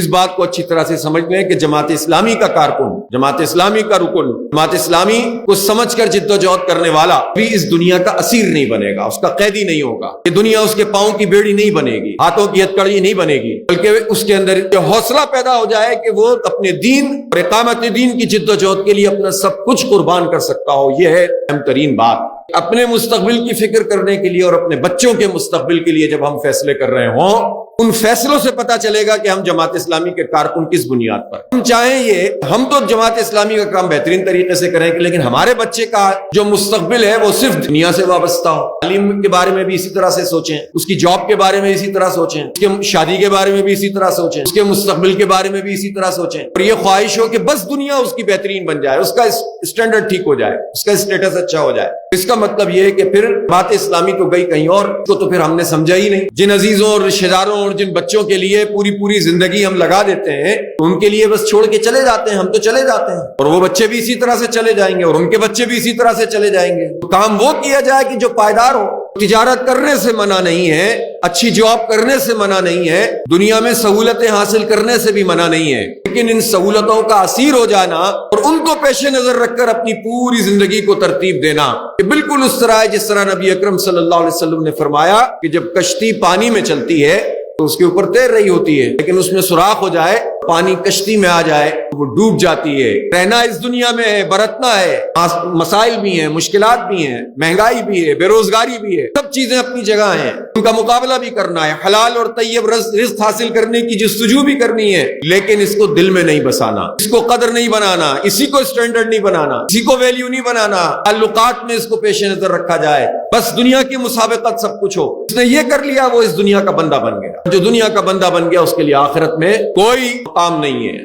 اس بات کو اچھی طرح سے سمجھ لیں کہ جماعت اسلامی کا کارکن، جماعت اسلامی کا رکن، جماعت اسلامی کو سمجھ کر جد و جہد کرنے والا بھی اس دنیا کا اسیر نہیں بنے گا، اس کا قیدی نہیں ہوگا۔ یہ دنیا اس کے پاؤں کی بیڑی نہیں بنے گی، ہاتھوں کی ہتکڑی نہیں بنے گی، بلکہ اس کے اندر یہ حوصلہ پیدا ہو جائے کہ وہ اپنے دین اور اقامت دین کی جد و جہد کے لیے اپنا سب کچھ قربان کر سکتا ہو۔ یہ ہے اہم ترین بات۔ اپنے مستقبل کی فکر کرنے کے لیے اور اپنے بچوں کے مستقبل کے لیے جب ہم فیصلے کر رہے ہوں، ان فیصلوں سے پتہ چلے گا کہ ہم جماعت اسلامی کے کارکن کس بنیاد پر۔ ہم چاہیں یہ، ہم تو جماعت اسلامی کا کام بہترین طریقے سے کریں گے، لیکن ہمارے بچے کا جو مستقبل ہے وہ صرف دنیا سے وابستہ ہو۔ تعلیم کے بارے میں بھی اسی طرح سے سوچیں، اس کی جاب کے بارے میں اسی طرح سوچیں، اس کے شادی کے بارے میں بھی اسی طرح سوچیں، اس کے مستقبل کے بارے میں بھی اسی طرح سوچیں، اور یہ خواہش ہو کہ بس دنیا اس کی بہترین بن جائے، اس کا اسٹینڈرڈ ٹھیک ہو جائے، اس کا اسٹیٹس اچھا ہو جائے۔ اس کا مطلب یہ ہے کہ پھر جماعت اسلامی تو گئی کہیں اور، اس کو تو پھر ہم نے سمجھا ہی نہیں۔ جن عزیزوں اور رشتہ داروں اور جن بچوں کے لیے پوری زندگی ہم لگا دیتے ہیں، ان کے لیے بس چھوڑ کے چلے جاتے ہیں، ہم تو چلے جاتے ہیں، اور وہ بچے بھی اسی طرح سے چلے جائیں گے، اور ان کے بچے بھی اسی طرح سے چلے جائیں گے۔ تو کام وہ کیا جائے کہ جو پائیدار ہو۔ تجارت کرنے سے منع نہیں ہے، اچھی جاب کرنے سے منع نہیں ہے، دنیا میں سہولتیں حاصل کرنے سے بھی منع نہیں ہے، لیکن ان سہولتوں کا اسیر ہو جانا اور ان کو پیش نظر رکھ کر اپنی پوری زندگی کو ترتیب دینا، یہ بالکل اس طرح ہے جس طرح نبی اکرم صلی اللہ علیہ وسلم نے فرمایا کہ جب کشتی پانی میں چلتی ہے تو اس کے اوپر تیر رہی ہوتی ہے، لیکن اس میں سوراخ ہو جائے، پانی کشتی میں آ جائے، وہ ڈوب جاتی ہے۔ رہنا اس دنیا میں ہے، برتنا ہے، مسائل بھی ہیں، مشکلات بھی ہیں، مہنگائی بھی ہے، بے روزگاری بھی ہے، سب چیزیں اپنی جگہ ہیں، ان کا مقابلہ بھی کرنا ہے، حلال اور طیب رزق حاصل کرنے کی جستجو بھی کرنی ہے، لیکن اس کو دل میں نہیں بسانا، اس کو قدر نہیں بنانا، اسی کو اسٹینڈرڈ نہیں بنانا، اسی کو ویلیو نہیں بنانا، تعلقات میں اس کو پیش نظر رکھا جائے، بس دنیا کی مسابقت سب کچھ ہو۔ اس نے یہ کر لیا، وہ اس دنیا کا بندہ بن گیا۔ جو دنیا کا بندہ بن گیا، اس کے لیے آخرت میں کوئی کام نہیں ہے۔